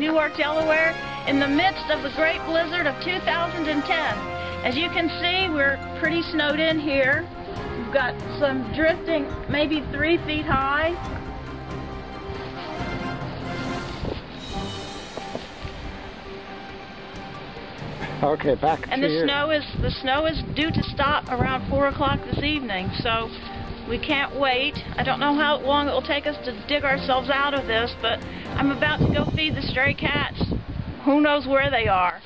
Newark, Delaware, in the midst of the great blizzard of 2010. As you can see, we're pretty snowed in here. We've got some drifting, maybe 3 feet high. Okay, back to and the snow is due to stop around 4 o'clock this evening, so we can't wait. I don't know how long it will take us to dig ourselves out of this, but I'm about to go feed the stray cats. Who knows where they are.